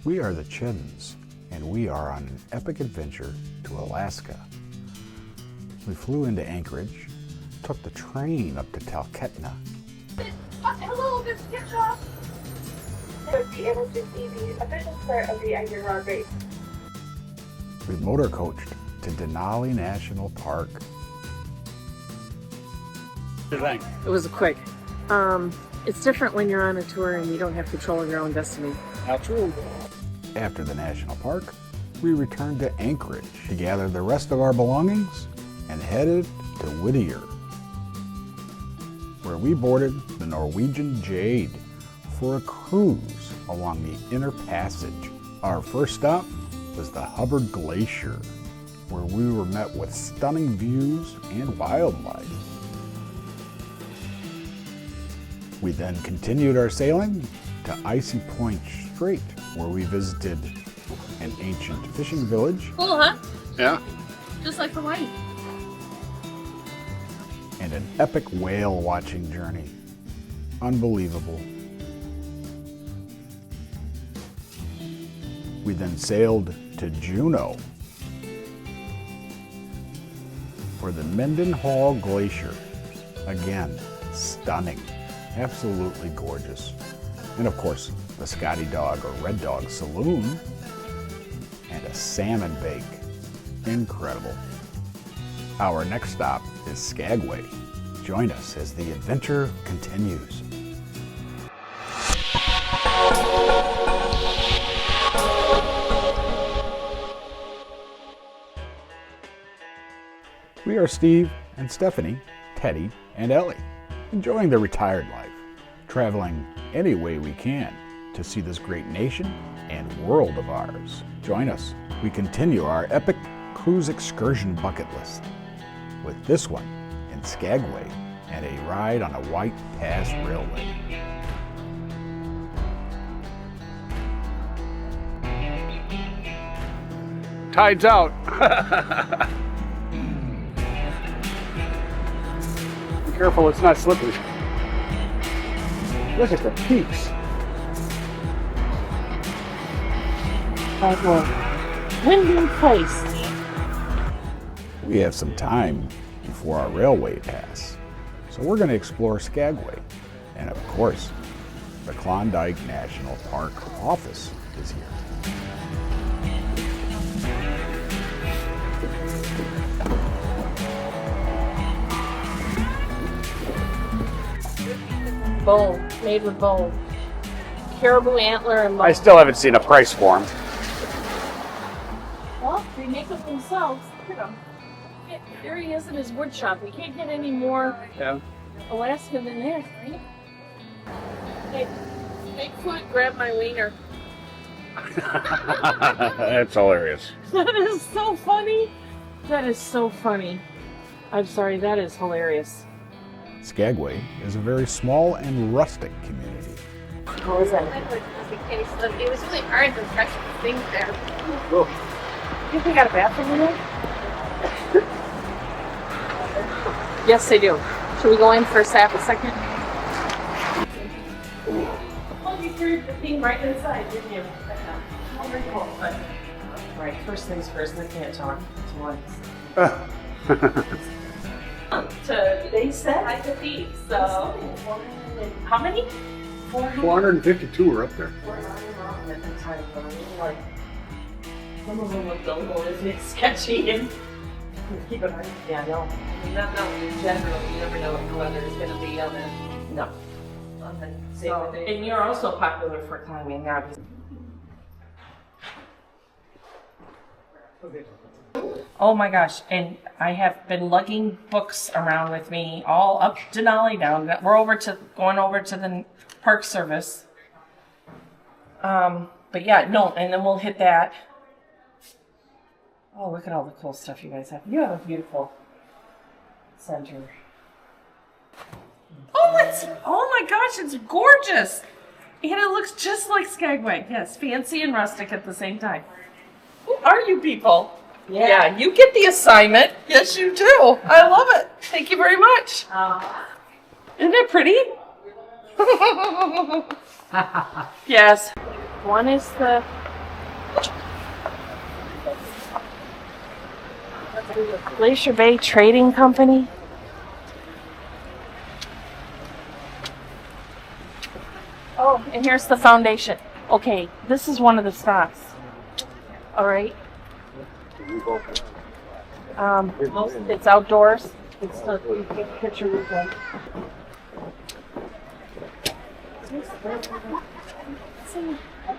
We are the Chins, and we are on an epic adventure to Alaska. We flew into Anchorage, took the train up to Talkeetna. Hello, this is Kitcha. It was just the official start of the Iron Road race. We motor coached to Denali National Park. It was quick. It's different when you're on a tour and you don't have control of your own destiny. Not true. After the national park, we returned to Anchorage to gather the rest of our belongings and headed to Whittier, where we boarded the Norwegian Jade for a cruise along the Inner Passage. Our first stop was the Hubbard Glacier, where we were met with stunning views and wildlife. We then continued our sailing to Icy Point Strait, where we visited an ancient fishing village. Cool, huh? Yeah. Just like Hawaii. And an epic whale watching journey. Unbelievable. We then sailed to Juneau for the Mendenhall Glacier. Again, stunning. Absolutely gorgeous. And of course, the Scotty Dog or Red Dog Saloon and a salmon bake. Incredible. Our next stop is Skagway. Join us as the adventure continues. We are Steve and Stephanie, Teddy and Ellie, enjoying the retired life, traveling any way we can to see this great nation and world of ours. Join us. We continue our epic cruise excursion bucket list with this one in Skagway and a ride on a White Pass Railway. Tide's out. Be careful, it's not slippery. Look at the peaks. Windy place. We have some time before our railway pass, so we're going to explore Skagway. And of course, the Klondike National Park office is here. Bone, made with bone. Caribou antler and bone. I still haven't seen a price for them. Well, they make them themselves. Look at him. There he is in his wood shop. We can't get any more Alaskan than that, right? Hey, Bigfoot, grab my wiener. That's hilarious. That is so funny. That is so funny. I'm sorry, that is hilarious. Skagway is a very small and rustic community. How was that? It was really hard to catch the things there. Whoa. You think they got a bathroom in there? Yes, they do. Should we go in for a second? Well, you threw the thing right inside, didn't you? Oh, very cool. But, all right, first things first, I can't talk to once. They said I could be, so. How many? 452 are up there. Like, some of them look a little bit sketchy and keep it. Yeah, no. Not in general, you never know what the weather is going to be on the No. same day. And you're also popular for climbing, obviously. Oh my gosh, and I have been lugging books around with me all up Denali down. We're going over to the Park Service. But yeah, no, and then we'll hit that. Oh, look at all the cool stuff you guys have. You have a beautiful center. Oh my gosh, it's gorgeous. And it looks just like Skagway. Yes, fancy and rustic at the same time. Who are you people? Yeah, you get the assignment. Yes, you do. I love it. Thank you very much. Isn't it pretty? Yes. One is the Glacier Bay Trading Company. Oh, and here's the foundation. Okay, this is one of the stops. All right. It's outdoors. It's the you take a picture with them. See,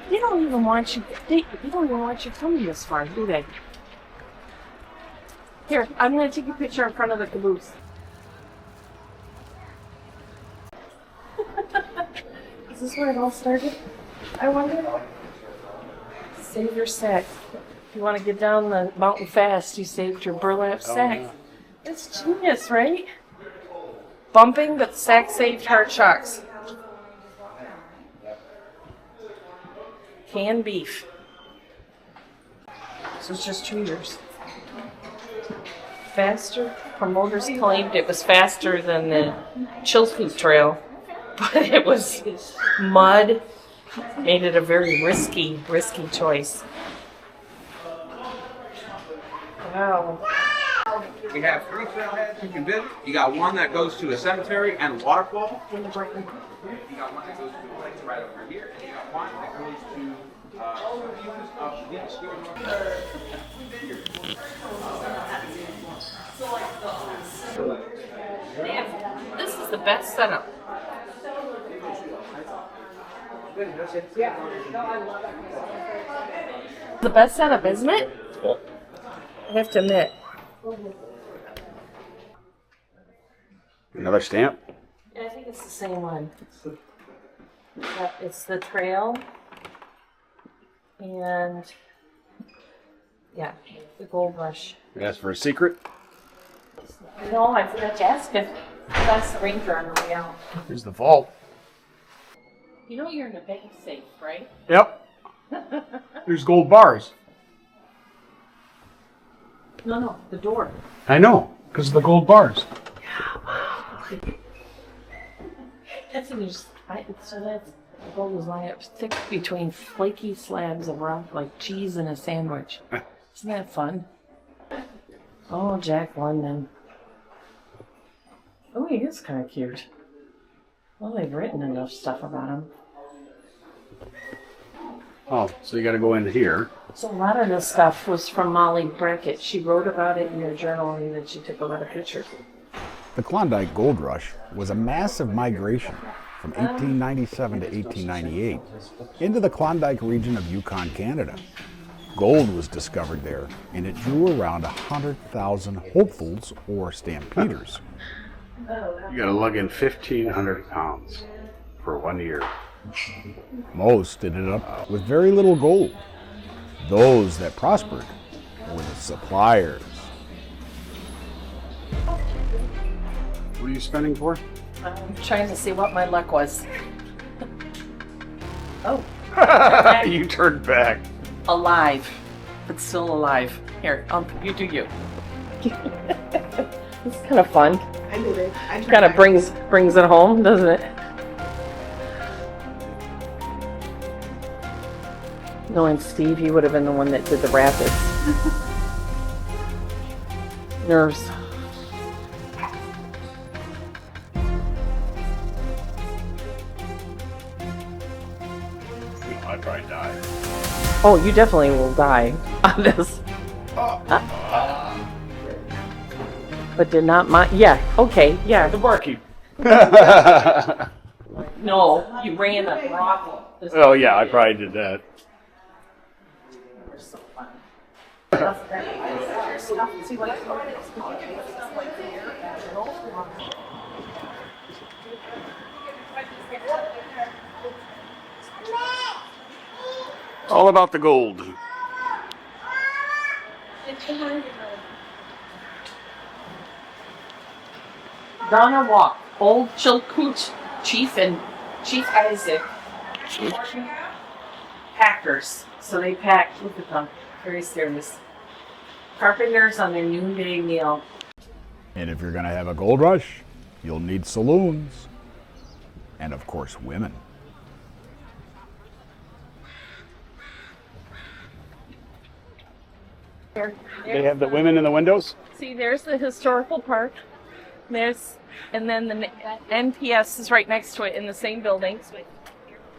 they don't even want you. They don't even want you coming this far, do they? Here, I'm gonna take a picture in front of the caboose. Is this where it all started? I wonder. Save your sack. If you want to get down the mountain fast, you saved your burlap sack. It's genius, right? Bumping, but sack saved heart shocks. Canned beef. So it's just 2 years. Faster. Promoters claimed it was faster than the Chilkoot Trail, but it was mud. Made it a very risky choice. Wow. We have 3 trailheads you can visit. You got one that goes to a cemetery and a waterfall. You got one that goes to a place right over here. And you got one that goes to Man, this is the best setup. The best setup, isn't it? I have to admit. Another stamp? Yeah, I think it's the same one. Yep, it's the trail. And yeah, the gold rush. That's for a secret. No, I forgot to ask if that's the ranger on the way out. Here's the vault. You know you're in a bank safe, right? Yep. There's gold bars. No, the door. I know, because of the gold bars. That's so that's the gold was lined up thick between flaky slabs of rock like cheese in a sandwich. Isn't that fun? Oh, Jack London. Oh, he is kind of cute. Well, they've written enough stuff about him. Oh, so you got to go in here. So a lot of this stuff was from Molly Brackett. She wrote about it in her journal and then she took a lot of pictures. The Klondike Gold Rush was a massive migration from 1897 to 1898 into the Klondike region of Yukon, Canada. Gold was discovered there, and it drew around 100,000 hopefuls or stampeders. You got to lug in 1,500 pounds for 1 year. Most ended up with very little gold. Those that prospered were the suppliers. What are you spending for? I'm trying to see what my luck was. Oh. You turned back. Alive, but still alive. Here, you do you. It's kind of fun. I did it. Kind of brings it home, doesn't it? Knowing Steve, he would have been the one that did the rapids. Nerves. I'd probably die. Oh, you definitely will die on this. But did not mind. Yeah, okay, yeah. The barkeep. No, you ran a brothel. Oh yeah, I probably did that. So fun. All about the gold. Donna Walk, Old Chilkoot Chief and Chief Isaac. Packers. So they packed, look at them, very serious. Carpenters on their noonday meal. And if you're going to have a gold rush, you'll need saloons. And of course, women. They have the women in the windows? See, there's the historical park. And then the NPS is right next to it in the same building.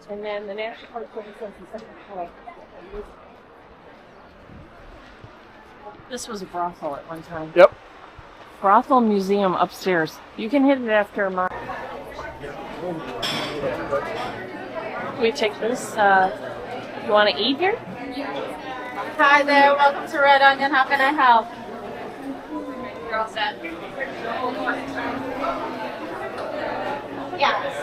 And then the National Park Service is the second floor. This was a brothel at one time. Yep. Brothel museum upstairs. You can hit it after my. Can we take this? You want to eat here? Hi there, welcome to Red Onion. How can I help? You're all set. Yes.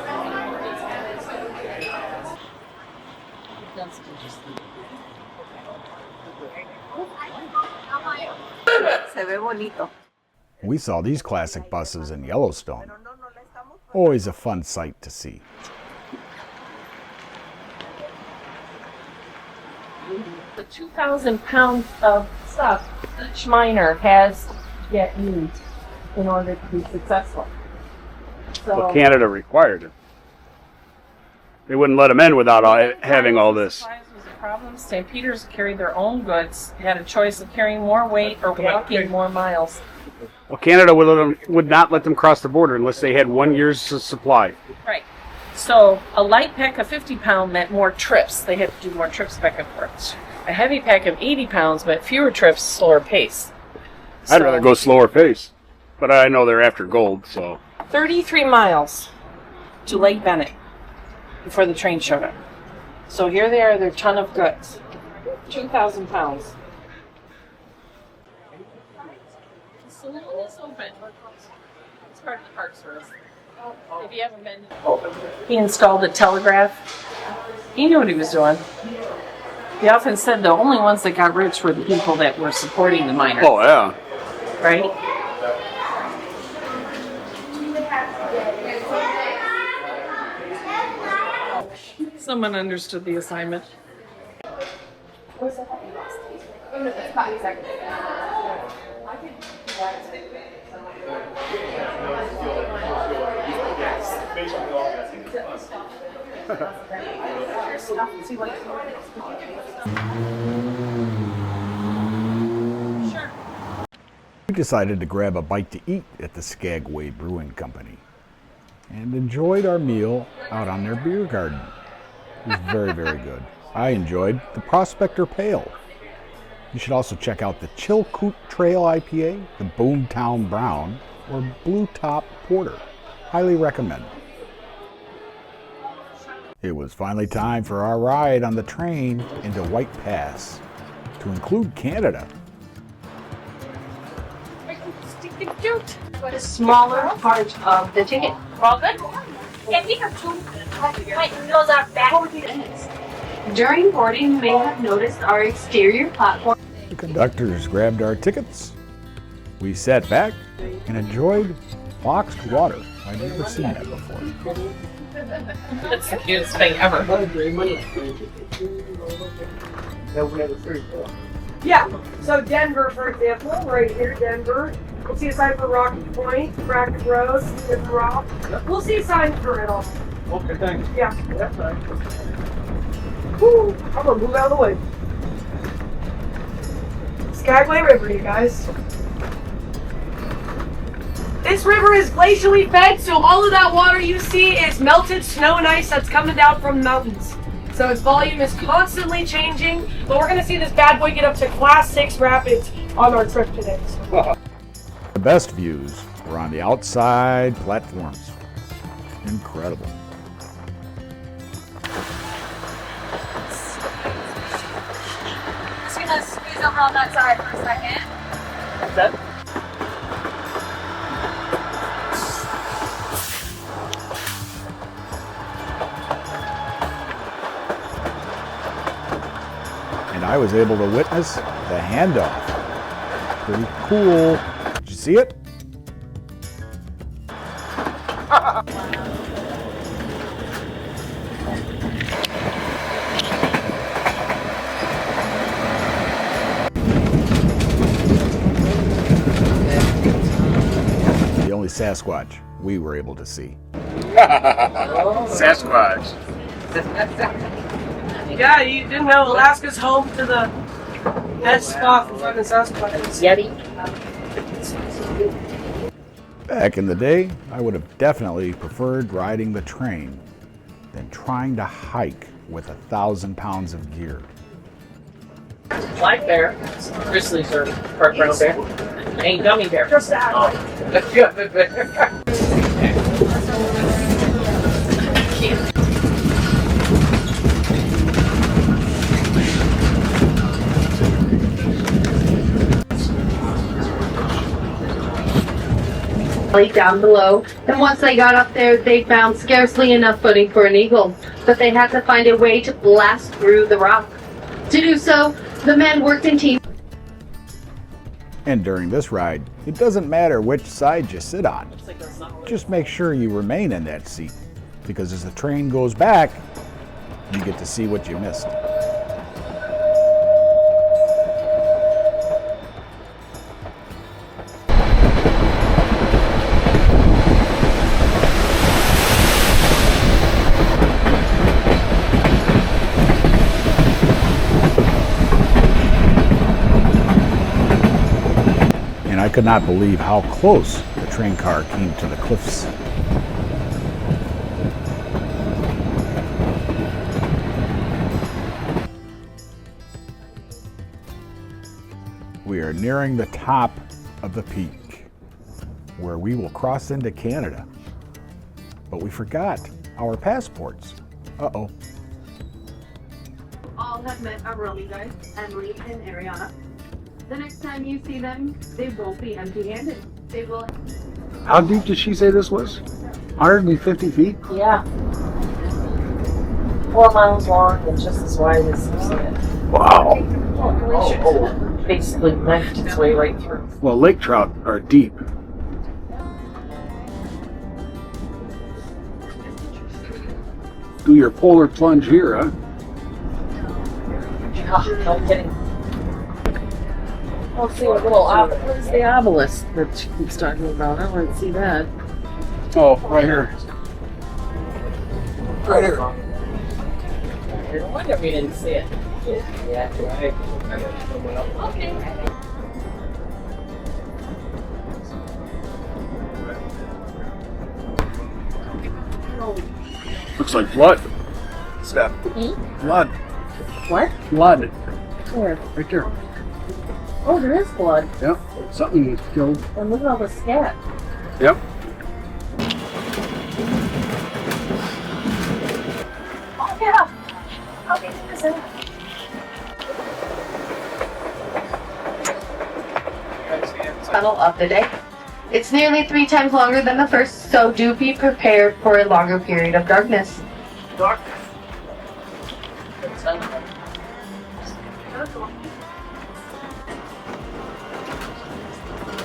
Se ve bonito. We saw these classic buses in Yellowstone. Always a fun sight to see. The 2,000 pounds of stuff each miner has to get used in order to be successful. So, Well, Canada required it. They wouldn't let them in without having all this. Supplies was a problem. St. Peter's carried their own goods. They had a choice of carrying more weight or walking more miles. Well, Canada would not let them cross the border unless they had 1 year's supply. Right. So a light pack of 50 pound meant more trips. They had to do more trips back and forth. A heavy pack of 80 pounds meant fewer trips, slower pace. I'd rather go slower pace, but I know they're after gold, so. 33 miles to Lake Bennett before the train showed up. So here they are, their ton of goods. 2,000 pounds. The saloon is open. It's part of the Park Service. If you haven't been, he installed a telegraph. He knew what he was doing. He often said the only ones that got rich were the people that were supporting the miners. Oh, yeah. Right? Someone understood the assignment. We decided to grab a bite to eat at the Skagway Brewing Company and enjoyed our meal out on their beer garden. It was very, very good. I enjoyed the Prospector Pale. You should also check out the Chilkoot Trail IPA, the Boomtown Brown, or Blue Top Porter. Highly recommend. It was finally time for our ride on the train into White Pass, to include Canada. Smaller part of the ticket. All good? Yeah, we have two. Wait, those are back. During boarding, you may have noticed our exterior platform. The conductors grabbed our tickets. We sat back and enjoyed boxed water. I'd never seen that before. That's the cutest thing ever. Yeah, so Denver, for example, right here, Denver. We'll see a sign for Rocky Point, Bracken Road, Smith Rock. We'll see signs for it all. Okay, thanks. Yeah. That's right. Woo, I'm gonna move out of the way. Skagway River, you guys. This river is glacially fed, so all of that water you see is melted snow and ice that's coming down from the mountains. So its volume is constantly changing, but we're gonna see this bad boy get up to Class 6 rapids on our trip today. So. The best views were on the outside platforms. Incredible. Just gonna squeeze over on that side for a second. That's it. And I was able to witness the handoff. Pretty cool. Did you see it? The only Sasquatch we were able to see. Sasquatch. Yeah, you didn't know Alaska's home to the Best spot for fucking Sasquatches. Yeti. Back in the day, I would have definitely preferred riding the train than trying to hike with 1,000 pounds of gear. Black bear. Grizzlies are part brown bear. Ain't gummy bear. Just that. Oh, the gummy bear. Down below, and once they got up there, they found scarcely enough footing for an eagle, but they had to find a way to blast through the rock. To do so, the men worked in teams. And during this ride, it doesn't matter which side you sit on. Just make sure you remain in that seat, because as the train goes back, you get to see what you missed. I could not believe how close the train car came to the cliffs. We are nearing the top of the peak, where we will cross into Canada. But we forgot our passports. Uh-oh. All have met our roaming guides, Emily and Ariana. The next time you see them, they won't be empty-handed. They will. How deep did she say this was? 150 feet? Yeah. 4 miles long and just as wide as you see it. Wow. Basically knifed its way right through. Well, lake trout are deep. Do your polar plunge here, huh? Oh, no kidding. I'll see a little obelisk. What is the obelisk that she keeps talking about? I want to see that. Oh, right here. Right here. No wonder we didn't see it. Yeah, right. Okay. Looks like blood. Step. Blood. What? Blood. Where? Right there. Oh, there is blood. Yep. Something was killed. And look at all the scat. Yep. Oh, yeah. How big is it? Tunnel of the day. It's nearly 3 times longer than the first, so do be prepared for a longer period of darkness.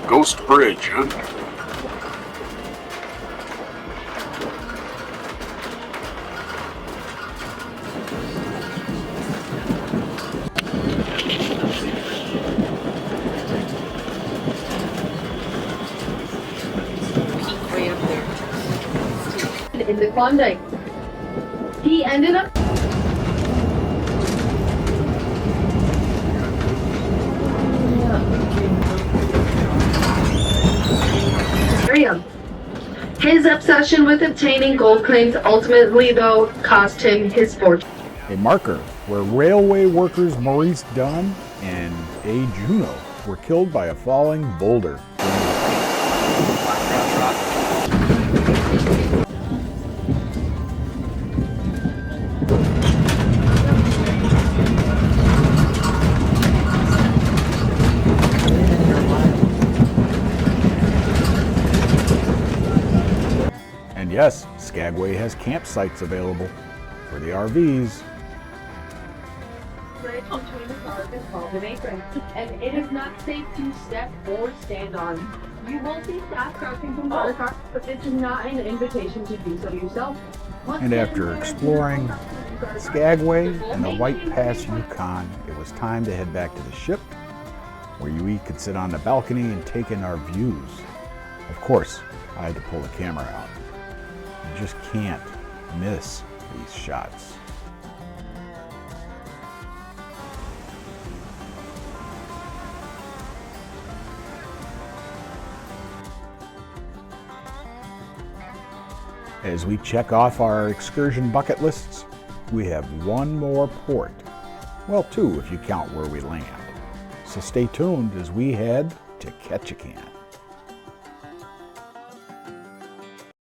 Ghost Bridge, huh? Way up there. In the Klondike. He ended up His obsession with obtaining gold claims ultimately, though, cost him his fortune. A marker where railway workers Maurice Dunn and A. Juno were killed by a falling boulder. And yes, Skagway has campsites available for the RVs. Bridge between the cars is called an apron, and it is not safe to step or stand on. You will see staff crossing from water cars, but this is not an invitation to do so yourself. And after exploring Skagway and the White Pass Yukon, it was time to head back to the ship, where we could sit on the balcony and take in our views. Of course, I had to pull the camera out. You just can't miss these shots. As we check off our excursion bucket lists, we have one more port. Well, two if you count where we land. So stay tuned as we head to Ketchikan.